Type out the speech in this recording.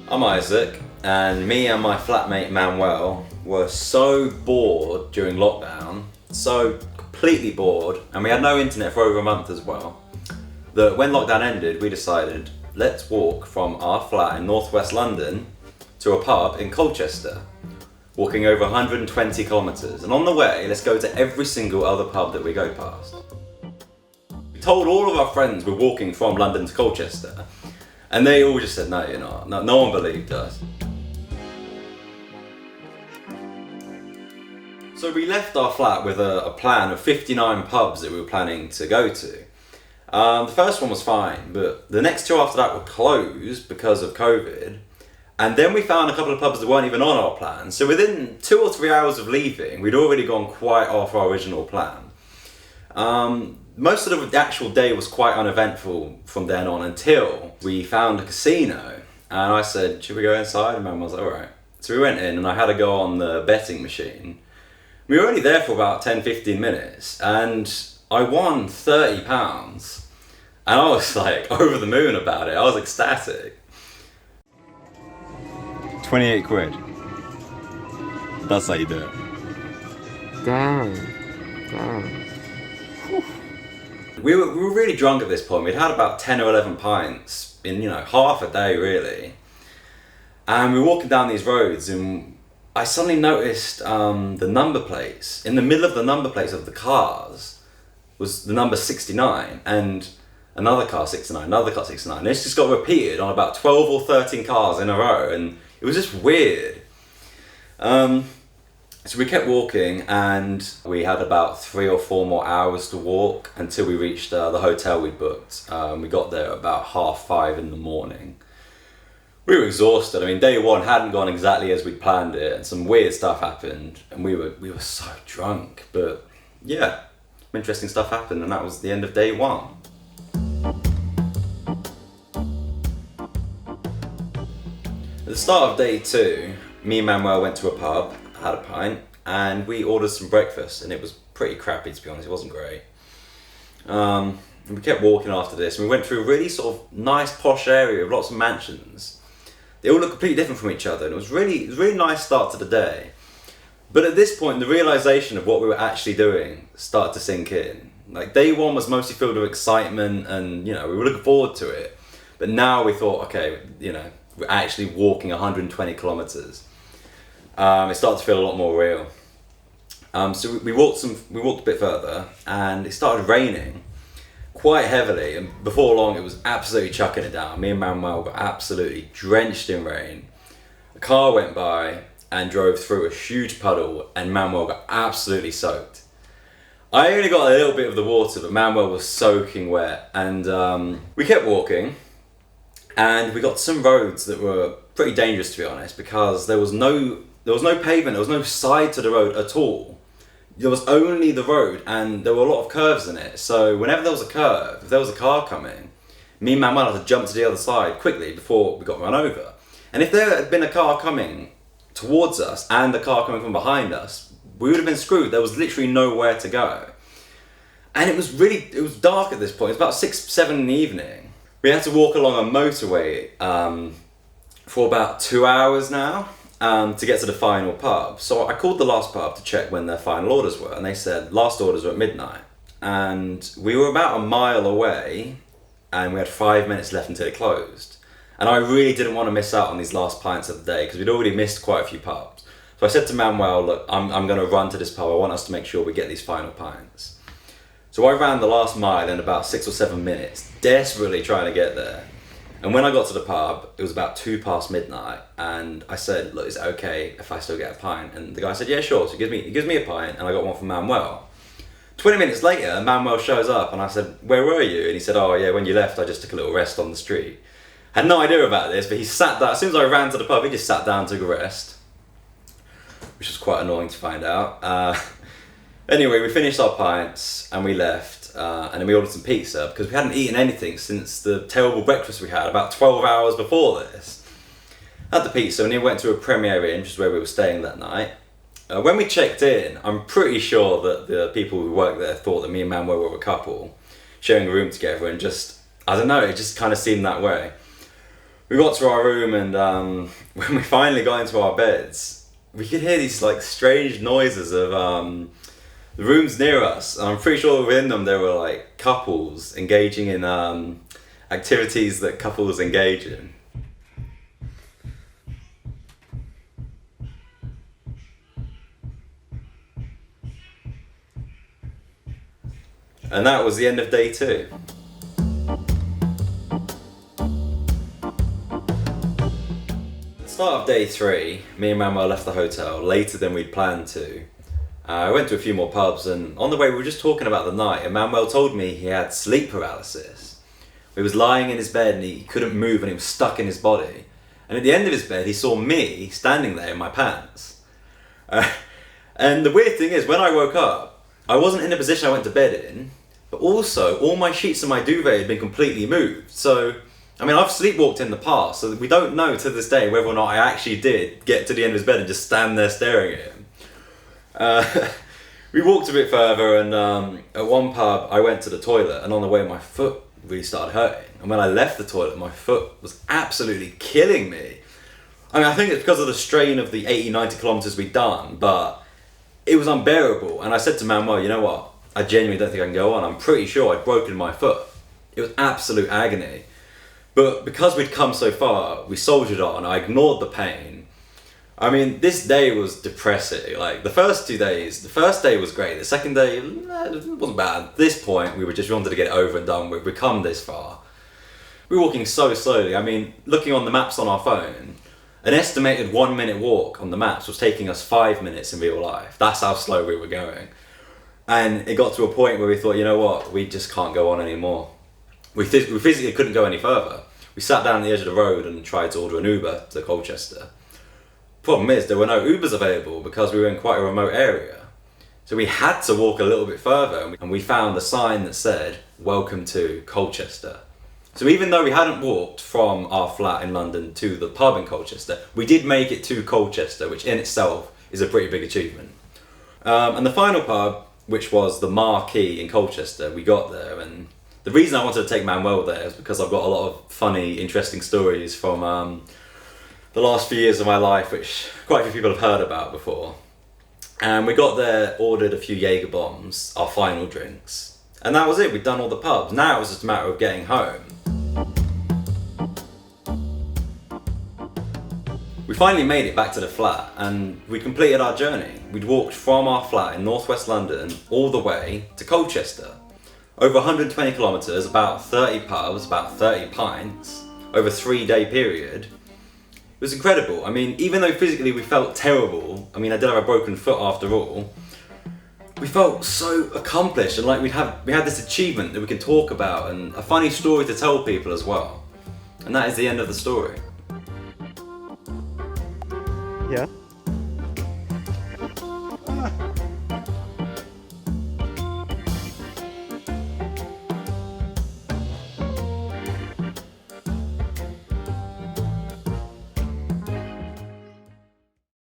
I'm Isaac, and me and my flatmate Manuel were so bored during lockdown, so completely bored, and we had no internet for over a month as well, that when lockdown ended we decided, let's walk from our flat in northwest London to a pub in Colchester, walking over 120 kilometres, and on the way let's go to every single other pub that we go past. We told all of our friends we're walking from London to Colchester, and they all just said, no, you're not. No one believed us. So we left our flat with a plan of 59 pubs that we were planning to go to. The first one was fine, but the next two after that were closed because of COVID. And then we found a couple of pubs that weren't even on our plan. So within 2 or 3 hours of leaving, we'd already gone quite off our original plan. Most of the actual day was quite uneventful from then on until we found a casino. And I said, should we go inside? And Mum was like, all right. So we went in and I had to go on the betting machine. We were only there for about 10-15 minutes and I won £30. And I was like over the moon about it. I was ecstatic. 28 quid. That's how you do it. Damn. We were really drunk at this point. We'd had about 10 or 11 pints in, half a day really. And we were walking down these roads and I suddenly noticed the number plates. In the middle of the number plates of the cars was the number 69 and another car 69, another car 69. And this just got repeated on about 12 or 13 cars in a row and it was just weird. So we kept walking and we had about 3 or 4 more hours to walk until we reached the hotel we'd booked. We got there about 5:30 in the morning. We were exhausted. I mean, day one hadn't gone exactly as we'd planned it and some weird stuff happened and we were so drunk. But yeah, interesting stuff happened and that was the end of day one. At the start of day two, me and Manuel went to a pub, had a pint, and we ordered some breakfast, and it was pretty crappy to be honest, it wasn't great. And we kept walking after this, and we went through a really sort of nice posh area with lots of mansions. They all looked completely different from each other, and it was really nice start to the day. But at this point, the realisation of what we were actually doing started to sink in. Like day one was mostly filled with excitement, and we were looking forward to it. But now we thought, okay, we're actually walking 120 kilometres. It started to feel a lot more real. So we walked a bit further and it started raining quite heavily, and before long it was absolutely chucking it down. Me and Manuel got absolutely drenched in rain. A car went by and drove through a huge puddle and Manuel got absolutely soaked. I only got a little bit of the water, but Manuel was soaking wet, and we kept walking and we got to some roads that were pretty dangerous, to be honest, because there was no pavement, there was no side to the road at all. There was only the road and there were a lot of curves in it. So whenever there was a curve, if there was a car coming, me and Manuel had to jump to the other side quickly before we got run over. And if there had been a car coming towards us and a car coming from behind us, we would have been screwed. There was literally nowhere to go. And it was dark at this point. It was about 6-7 in the evening. We had to walk along a motorway for about 2 hours now. To get to the final pub. So I called the last pub to check when their final orders were, and they said last orders were at midnight. And we were about a mile away and we had 5 minutes left until it closed. And I really didn't want to miss out on these last pints of the day because we'd already missed quite a few pubs. So I said to Manuel, look, I'm going to run to this pub. I want us to make sure we get these final pints. So I ran the last mile in about 6 or 7 minutes, desperately trying to get there. And when I got to the pub, it was about midnight, and I said, look, is it okay if I still get a pint? And the guy said, yeah, sure. So he gives me a pint, and I got one from Manuel. 20 minutes later, Manuel shows up, and I said, where were you? And he said, oh yeah, when you left, I just took a little rest on the street. Had no idea about this, but he sat down. As soon as I ran to the pub, he just sat down, took a rest, which was quite annoying to find out. Anyway, we finished our pints, and we left. And then we ordered some pizza because we hadn't eaten anything since the terrible breakfast we had about 12 hours before this. Had the pizza and then went to a Premier Inn, which is where we were staying that night. When we checked in, I'm pretty sure that the people who worked there thought that me and Manuel were a couple, sharing a room together, and just, I don't know, it just kind of seemed that way. We got to our room, and when we finally got into our beds, we could hear these like strange noises of the rooms near us, and I'm pretty sure within them there were like couples engaging in activities that couples engage in. And that was the end of day 2. At the start of day 3, me and Manuel left the hotel later than we'd planned to. I went to a few more pubs, and on the way we were just talking about the night, and Manuel told me he had sleep paralysis. He was lying in his bed and he couldn't move and he was stuck in his body. And at the end of his bed he saw me standing there in my pants. And the weird thing is, when I woke up, I wasn't in the position I went to bed in, but also all my sheets and my duvet had been completely moved. So, I mean, I've sleepwalked in the past, so we don't know to this day whether or not I actually did get to the end of his bed and just stand there staring at him. We walked a bit further, and at one pub I went to the toilet, and on the way my foot really started hurting. And when I left the toilet, my foot was absolutely killing me. I mean, I think it's because of the strain of the 80, 90 kilometers we'd done, but it was unbearable. And I said to Manuel, you know what? I genuinely don't think I can go on. I'm pretty sure I'd broken my foot. It was absolute agony. But because we'd come so far, we soldiered on. I ignored the pain. I mean, this day was depressing. Like, the first 2 days, the first day was great. The second day, it wasn't bad. At this point, we just wanted to get it over and done with. We'd come this far. We were walking so slowly. I mean, looking on the maps on our phone, an estimated 1 minute walk on the maps was taking us 5 minutes in real life. That's how slow we were going. And it got to a point where we thought, you know what, we just can't go on anymore. We physically couldn't go any further. We sat down on the edge of the road and tried to order an Uber to Colchester. Problem is, there were no Ubers available because we were in quite a remote area. So we had to walk a little bit further, and we found a sign that said, "Welcome to Colchester." So even though we hadn't walked from our flat in London to the pub in Colchester, we did make it to Colchester, which in itself is a pretty big achievement. And the final pub, which was the Marquee in Colchester, we got there, and the reason I wanted to take Manuel there is because I've got a lot of funny, interesting stories from the last few years of my life, which quite a few people have heard about before. And we got there, ordered a few Jaeger bombs, our final drinks, and that was it. We'd done all the pubs. Now it was just a matter of getting home. We finally made it back to the flat, and we completed our journey. We'd walked from our flat in northwest London all the way to Colchester. Over 120 kilometres, about 30 pubs, about 30 pints, over a 3-day period. It was incredible. I mean, even though physically we felt terrible, I mean, I did have a broken foot after all, we felt so accomplished, and like we had this achievement that we can talk about, and a funny story to tell people as well. And that is the end of the story. Yeah.